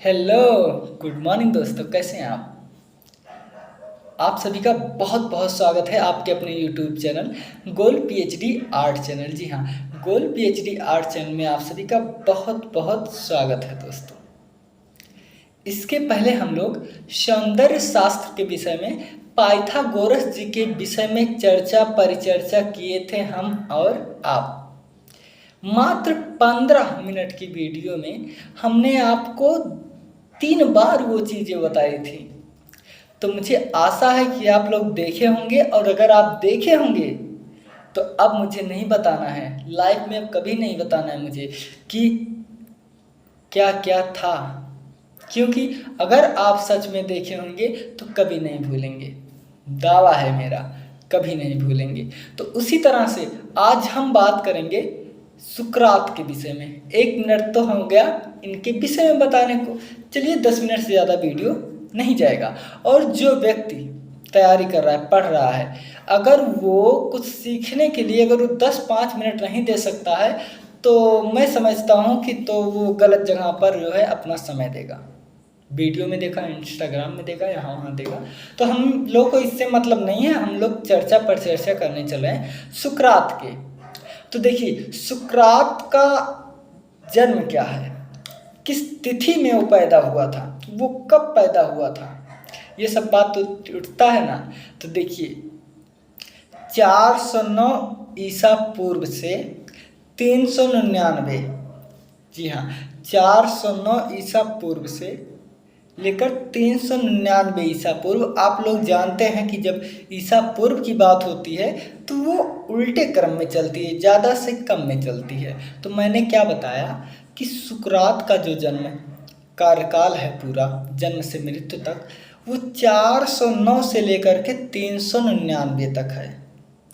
Hello. Good morning दोस्तों, कैसे हैं आप सभी का बहुत बहुत स्वागत है आपके अपने यूट्यूब चैनल गोल पीएचडी आर्ट चैनल। जी हाँ, गोल पीएचडी आर्ट चैनल में आप सभी का बहुत बहुत स्वागत है दोस्तों। इसके पहले हम लोग सौंदर्य शास्त्र के विषय में पाइथागोरस जी के विषय में चर्चा परिचर्चा किए थे हम और आप। मात्र 15 मिनट की वीडियो में हमने आपको 3 बार वो चीज़ें बताई थी। तो मुझे आशा है कि आप लोग देखे होंगे, और अगर आप देखे होंगे तो अब मुझे नहीं बताना है, लाइफ में अब कभी नहीं बताना है मुझे कि क्या क्या था, क्योंकि अगर आप सच में देखे होंगे तो कभी नहीं भूलेंगे। दावा है मेरा, कभी नहीं भूलेंगे। तो उसी तरह से आज हम बात करेंगे सुकरात के विषय में। 1 मिनट तो हो गया इनके विषय में बताने को, चलिए 10 मिनट से ज़्यादा वीडियो नहीं जाएगा। और जो व्यक्ति तैयारी कर रहा है, पढ़ रहा है, अगर वो कुछ सीखने के लिए अगर वो 10-5 मिनट नहीं दे सकता है तो मैं समझता हूँ कि तो वो गलत जगह पर जो है अपना समय देगा। वीडियो में देखा, इंस्टाग्राम में देखा, यहाँ वहाँ देखा, तो हम लोग को इससे मतलब नहीं है। हम लोग चर्चा पर चर्चा करने चले हैं सुकरात के। तो देखिए, सुकरात का जन्म क्या है, किस तिथि में वो पैदा हुआ था, वो कब पैदा हुआ था, ये सब बात तो उठता है ना। तो देखिए, 409 ईसा पूर्व से 399, जी हाँ, 409 ईसा पूर्व से लेकर 399 ईसा पूर्व। आप लोग जानते हैं कि जब ईसा पूर्व की बात होती है तो वो उल्टे क्रम में चलती है, ज़्यादा से कम में चलती है। तो मैंने क्या बताया कि सुकरात का जो जन्म कार्यकाल है पूरा, जन्म से मृत्यु तक, वो 409 से लेकर के 399 तक है।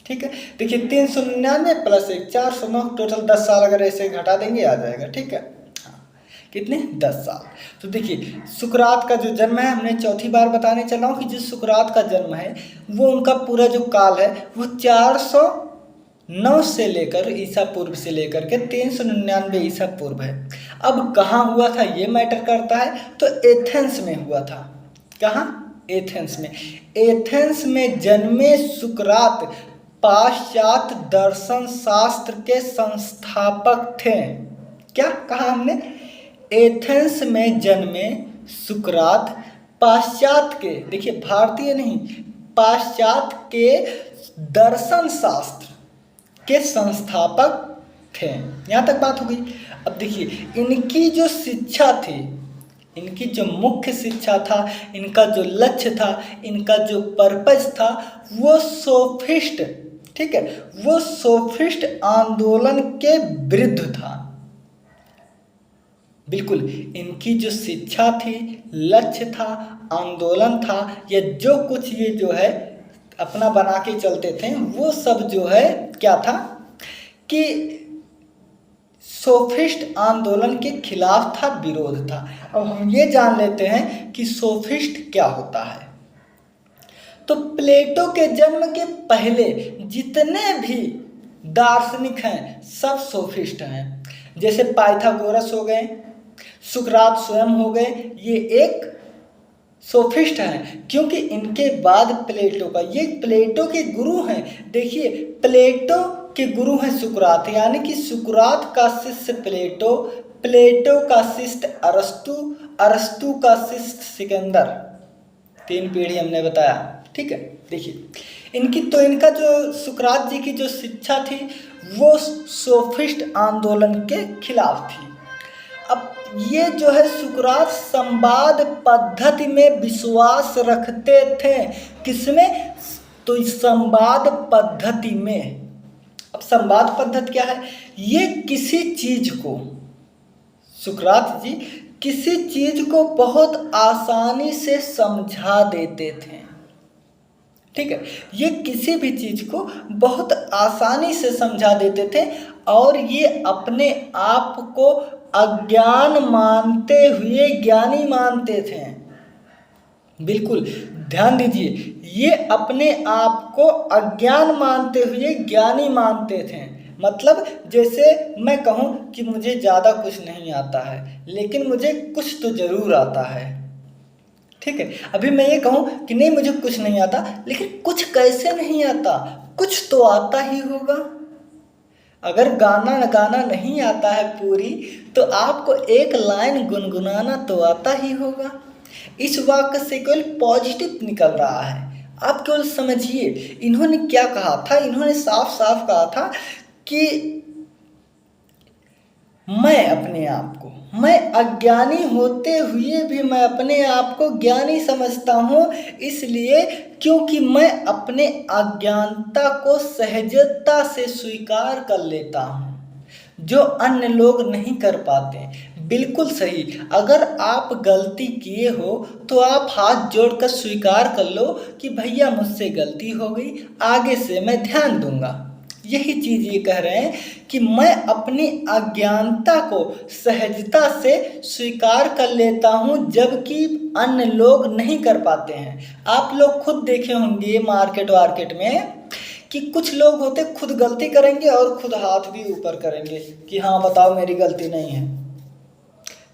ठीक है, देखिए 399 प्लस 1, 409, टोटल 10 साल अगर ऐसे घटा देंगे आ जाएगा। ठीक है, कितने, 10 साल। तो देखिए, सुकरात का जो जन्म है, हमने चौथी बार बताने चला हूँ कि जो सुकरात का जन्म है वो उनका पूरा जो काल है वो 409 से लेकर ईसा पूर्व से लेकर के 399 ईसा पूर्व है। अब कहाँ हुआ था ये मैटर करता है, तो एथेंस में हुआ था। कहाँ, एथेंस में। एथेंस में जन्मे सुकरात पाश्चात्य दर्शन शास्त्र के संस्थापक थे। क्या कहा हमने, एथेंस में जन्मे सुकरात पाश्चात्य के, देखिए भारतीय नहीं, पाश्चात्य के दर्शन शास्त्र के संस्थापक थे। यहाँ तक बात हो गई। अब देखिए, इनकी जो शिक्षा थी, इनकी जो मुख्य शिक्षा था, इनका जो लक्ष्य था, इनका जो पर्पज था, वो सोफिस्ट, ठीक है, वो सोफिस्ट आंदोलन के विरुद्ध था। बिल्कुल, इनकी जो शिक्षा थी, लक्ष्य था, आंदोलन था, या जो कुछ ये जो है अपना बना के चलते थे, वो सब जो है क्या था कि सोफिस्ट आंदोलन के खिलाफ था, विरोध था। अब हम ये जान लेते हैं कि सोफिस्ट क्या होता है। तो प्लेटो के जन्म के पहले जितने भी दार्शनिक हैं सब सोफिस्ट हैं। जैसे पाइथागोरस हो गए, सुकरात स्वयं हो गए, ये एक सोफिस्ट हैं, क्योंकि इनके बाद प्लेटो का, ये प्लेटो के गुरु हैं। देखिए, प्लेटो के गुरु हैं सुकरात, यानी कि सुकरात का शिष्य प्लेटो, प्लेटो का शिष्य अरस्तु, अरस्तु का शिष्य सिकंदर। 3 पीढ़ी हमने बताया। ठीक है, देखिए इनका जो सुकरात जी की जो शिक्षा थी वो सोफिस्ट आंदोलन के खिलाफ थी। अब ये जो है सुकरात संवाद पद्धति में विश्वास रखते थे। किसमें, तो इस संवाद पद्धति में। अब संवाद पद्धति क्या है, ये किसी चीज को, सुकरात जी किसी चीज को बहुत आसानी से समझा देते थे। ठीक है, ये किसी भी चीज को बहुत आसानी से समझा देते थे, और ये अपने आप को अज्ञान मानते हुए ज्ञानी मानते थे। बिल्कुल ध्यान दीजिए, ये अपने आप को अज्ञान मानते हुए ज्ञानी मानते थे। मतलब जैसे मैं कहूँ कि मुझे ज़्यादा कुछ नहीं आता है, लेकिन मुझे कुछ तो ज़रूर आता है। ठीक है, अभी मैं ये कहूँ कि नहीं मुझे कुछ नहीं आता, लेकिन कुछ कैसे नहीं आता, कुछ तो आता ही होगा। अगर गाना गाना नहीं आता है पूरी, तो आपको एक लाइन गुनगुनाना तो आता ही होगा। इस वाक्य से केवल पॉजिटिव निकल रहा है। आप केवल समझिए इन्होंने क्या कहा था। इन्होंने साफ साफ कहा था कि मैं अज्ञानी होते हुए भी मैं अपने आप को ज्ञानी समझता हूँ, इसलिए क्योंकि मैं अपने अज्ञानता को सहजता से स्वीकार कर लेता हूँ, जो अन्य लोग नहीं कर पाते। बिल्कुल सही। अगर आप गलती किए हो तो आप हाथ जोड़कर स्वीकार कर लो कि भैया मुझसे गलती हो गई, आगे से मैं ध्यान दूंगा। यही चीज़ ये कह रहे हैं कि मैं अपनी अज्ञानता को सहजता से स्वीकार कर लेता हूँ, जबकि अन्य लोग नहीं कर पाते हैं। आप लोग खुद देखे होंगे मार्केट में कि कुछ लोग होते खुद गलती करेंगे और खुद हाथ भी ऊपर करेंगे कि हाँ बताओ मेरी गलती नहीं है।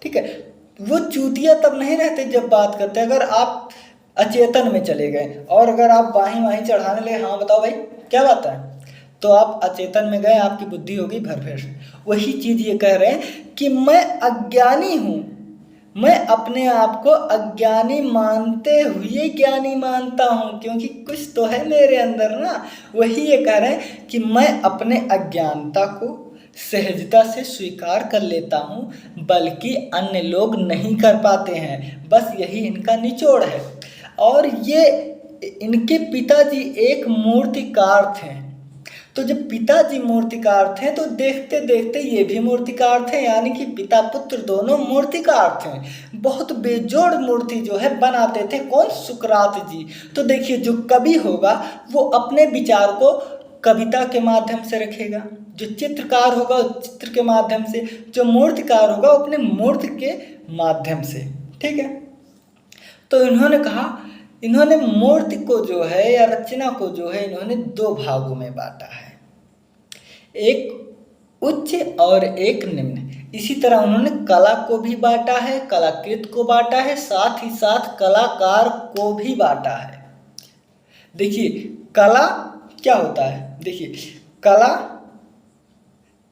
ठीक है, वो चूतिया तब नहीं रहते जब बात करते। अगर आप अचेतन में चले गए और अगर आप बाहीं चढ़ाने लगे, हाँ बताओ भाई क्या बात है, तो आप अचेतन में गए, आपकी बुद्धि होगी भरभेस। वही चीज़ ये कह रहे हैं कि मैं अज्ञानी हूँ, मैं अपने आप को अज्ञानी मानते हुए ज्ञानी मानता हूँ, क्योंकि कुछ तो है मेरे अंदर ना। वही ये कह रहे हैं कि मैं अपने अज्ञानता को सहजता से स्वीकार कर लेता हूँ, बल्कि अन्य लोग नहीं कर पाते हैं। बस यही इनका निचोड़ है। और ये इनके पिताजी एक मूर्तिकार थे। तो जब पिताजी मूर्तिकार थे तो देखते देखते ये भी मूर्तिकार थे, यानी कि पिता पुत्र दोनों मूर्तिकार थे। बहुत बेजोड़ मूर्ति जो है बनाते थे। कौन? सुकरात जी। तो देखिए जो कवि होगा वो अपने विचार को कविता के माध्यम से रखेगा, जो चित्रकार होगा वो चित्र के माध्यम से, जो मूर्तिकार होगा वो अपने मूर्ति के माध्यम से। ठीक है, तो इन्होंने कहा, इन्होंने मूर्ति को जो है या रचना को जो है इन्होंने दो भागों में बांटा है, एक उच्च और एक निम्न। इसी तरह उन्होंने कला को भी बांटा है, कलाकृत को बांटा है, साथ ही साथ कलाकार को भी बांटा है। देखिए कला क्या होता है, देखिए कला,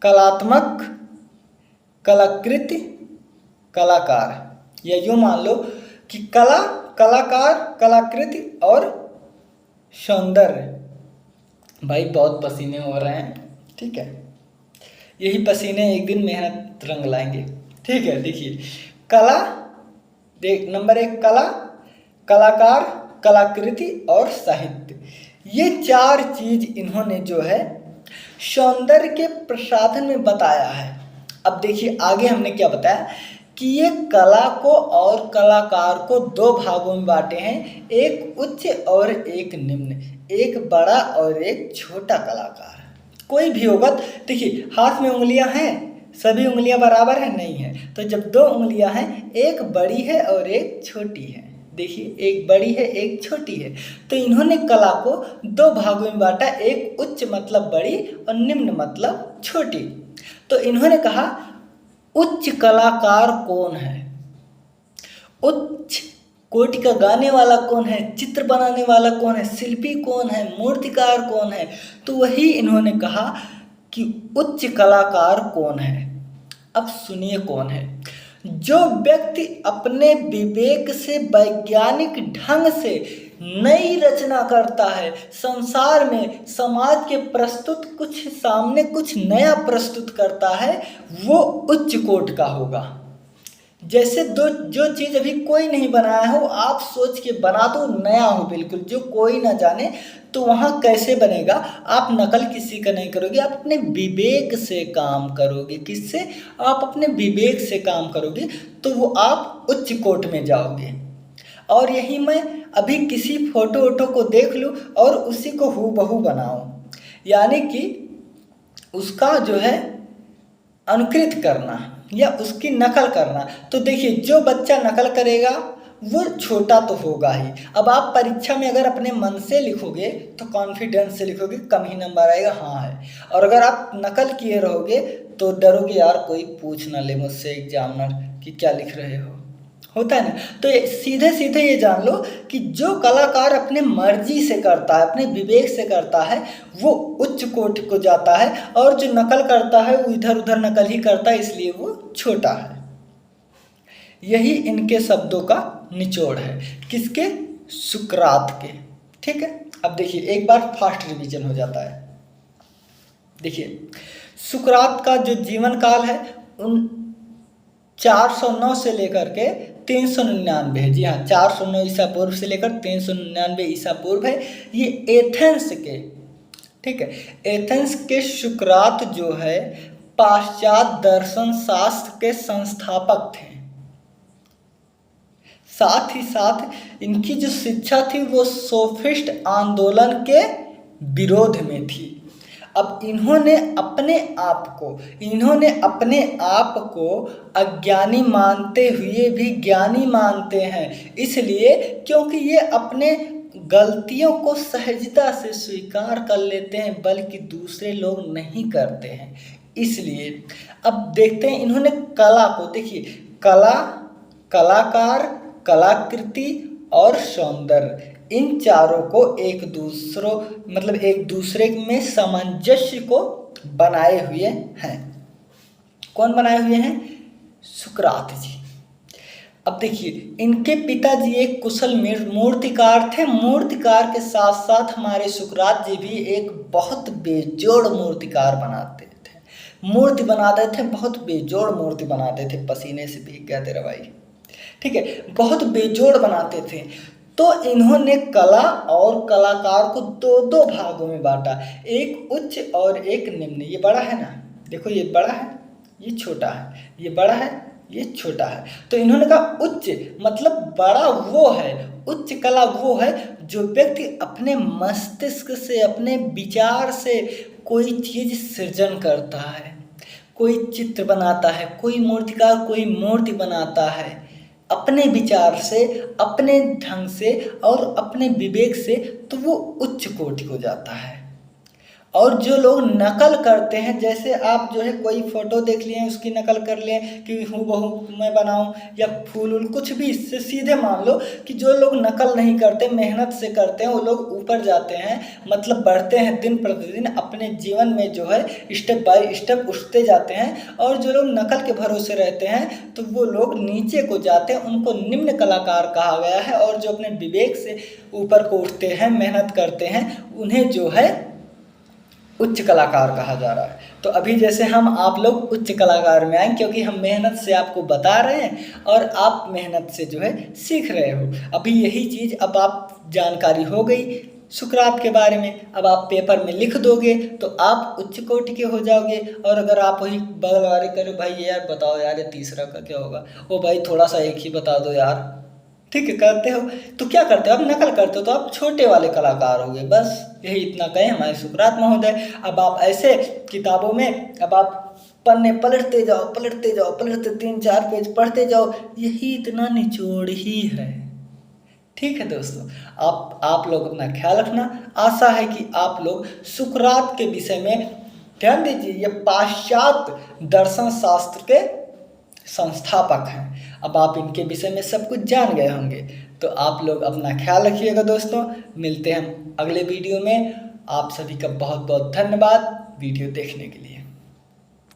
कलात्मक, कलाकृति, कलाकार, या यूँ मान लो कि कला, कलाकार, कलाकृति और सौंदर्य। भाई बहुत पसीने हो रहे हैं, ठीक है, यही पसीने एक दिन मेहनत रंग लाएंगे। ठीक है, देखिए कला, देख नंबर 1 कला, कलाकार, कलाकृति और साहित्य, ये 4 चीज इन्होंने जो है सौंदर्य के प्रसाधन में बताया है। अब देखिए आगे हमने क्या बताया कि ये कला को और कलाकार को 2 भागों में बांटे हैं, एक उच्च और एक निम्न, एक बड़ा और एक छोटा कलाकार। कोई भी होगा, देखिए हाथ में उंगलियां हैं, सभी उंगलियां बराबर है नहीं है, तो जब 2 उंगलियां हैं, एक बड़ी है और एक छोटी है, देखिए एक बड़ी है एक छोटी है, तो इन्होंने कला को 2 भागों में बांटा, एक उच्च मतलब बड़ी और निम्न मतलब छोटी। तो इन्होंने कहा उच्च कलाकार कौन है, उच्च कोटि का गाने वाला कौन है, चित्र बनाने वाला कौन है, शिल्पी कौन है, मूर्तिकार कौन है, तो वही इन्होंने कहा कि उच्च कलाकार कौन है। अब सुनिए कौन है, जो व्यक्ति अपने विवेक से वैज्ञानिक ढंग से नई रचना करता है, संसार में समाज के प्रस्तुत कुछ सामने कुछ नया प्रस्तुत करता है, वो उच्च कोटि का होगा। जैसे जो चीज़ अभी कोई नहीं बनाया हो, आप सोच के बना दो नया हो बिल्कुल, जो कोई ना जाने, तो वहाँ कैसे बनेगा? आप नकल किसी का नहीं करोगे, आप अपने विवेक से काम करोगे। किससे? आप अपने विवेक से काम करोगे, तो वो आप उच्च कोटि में जाओगे। और यही मैं अभी किसी फोटो वोटो को देख लूँ और उसी को हूबहू बनाऊँ, यानी कि उसका जो है अनुकृत करना या उसकी नकल करना, तो देखिए जो बच्चा नकल करेगा वो छोटा तो होगा ही। अब आप परीक्षा में अगर अपने मन से लिखोगे तो कॉन्फिडेंस से लिखोगे, कम ही नंबर आएगा, हाँ है। और अगर आप नकल किए रहोगे तो डरोगे यार कोई पूछ ना ले मुझसे एग्जामिनर कि क्या लिख रहे हो, होता है ना। तो सीधे सीधे ये जान लो कि जो कलाकार अपने मर्जी से करता है, अपने विवेक से करता है, वो उच्च कोटि को जाता है, और जो नकल करता है वो इधर उधर नकल ही करता है, इसलिए वो छोटा है। यही इनके शब्दों का निचोड़ है, किसके? सुकरात के। ठीक है, अब देखिए एक बार फास्ट रिवीजन हो जाता है। देखिए सुकरात का जो जीवन काल है उन 409 से लेकर के 399 है। जी हाँ, 409 ईसा पूर्व से लेकर 399 ईसा पूर्व है। ये एथेंस के, ठीक है, एथेंस के सुकरात जो है पाश्चात्य दर्शन शास्त्र के संस्थापक थे। साथ ही साथ इनकी जो शिक्षा थी वो सोफिस्ट आंदोलन के विरोध में थी। अब इन्होंने अपने आप को अज्ञानी मानते हुए भी ज्ञानी मानते हैं, इसलिए क्योंकि ये अपने गलतियों को सहजता से स्वीकार कर लेते हैं, बल्कि दूसरे लोग नहीं करते हैं। इसलिए अब देखते हैं इन्होंने कला को, देखिए कला, कलाकार, कलाकृति और सौंदर्य, इन चारों को एक दूसरे में सामंजस्य को बनाए हुए हैं। कौन बनाए हुए हैं? सुकरात जी। अब देखिए इनके पिताजी एक कुशल मूर्तिकार थे। मूर्तिकार के साथ साथ हमारे सुकरात जी भी एक बहुत बेजोड़ मूर्तिकार बनाते थे। मूर्ति बनाते थे, बहुत बेजोड़ मूर्ति बनाते थे, पसीने से भीग गया तेरा भाई। ठीक है, बहुत बेजोड़ बनाते थे। तो इन्होंने कला और कलाकार को दो भागों में बांटा, एक उच्च और एक निम्न। ये बड़ा है ना, देखो ये बड़ा है, ये छोटा है, ये बड़ा है, ये छोटा है। तो इन्होंने कहा उच्च मतलब बड़ा वो है, उच्च कला वो है जो व्यक्ति अपने मस्तिष्क से, अपने विचार से कोई चीज सृजन करता है, कोई चित्र बनाता है, कोई मूर्तिकार कोई मूर्ति बनाता है अपने विचार से, अपने ढंग से और अपने विवेक से, तो वो उच्च कोटि को जाता है। और जो लोग नकल करते हैं, जैसे आप जो है कोई फोटो देख लिए उसकी नकल कर लें कि हूबहू मैं बनाऊं, या फूल उल कुछ भी, इससे सीधे मान लो कि जो लोग नकल नहीं करते, मेहनत से करते हैं, वो लोग ऊपर जाते हैं, मतलब बढ़ते हैं दिन प्रतिदिन अपने जीवन में जो है स्टेप बाय स्टेप उठते जाते हैं। और जो लोग नकल के भरोसे रहते हैं तो वो लोग नीचे को जाते हैं, उनको निम्न कलाकार कहा गया है। और जो अपने विवेक से ऊपर को उठते हैं, मेहनत करते हैं, उन्हें जो है उच्च कलाकार कहा जा रहा है। तो अभी जैसे हम आप लोग उच्च कलाकार में आए, क्योंकि हम मेहनत से आपको बता रहे हैं और आप मेहनत से जो है सीख रहे हो। अभी यही चीज़ अब आप जानकारी हो गई सुकरात के बारे में, अब आप पेपर में लिख दोगे तो आप उच्च कोटि के हो जाओगे। और अगर आप वही बगल वाले करो भाई ये यार बताओ यार ये तीसरा का क्या होगा, ओ भाई थोड़ा सा एक ही बता दो यार, ठीक है, करते हो तो क्या करते हो, आप नकल करते हो तो आप छोटे वाले कलाकार हो गए। बस यही इतना कहें हमारे सुकरात महोदय। अब आप ऐसे किताबों में अब आप पन्ने पलटते जाओ, 3-4 पेज पढ़ते जाओ, यही इतना निचोड़ ही है। ठीक है दोस्तों, आप लोग अपना ख्याल रखना। आशा है कि आप लोग सुकरात के विषय में ध्यान दीजिए। ये पाश्चात्य दर्शन शास्त्र के संस्थापक हैं। अब आप इनके विषय में सब कुछ जान गए होंगे। तो आप लोग अपना ख्याल रखिएगा दोस्तों। मिलते हैं हम अगले वीडियो में। आप सभी का बहुत बहुत धन्यवाद वीडियो देखने के लिए।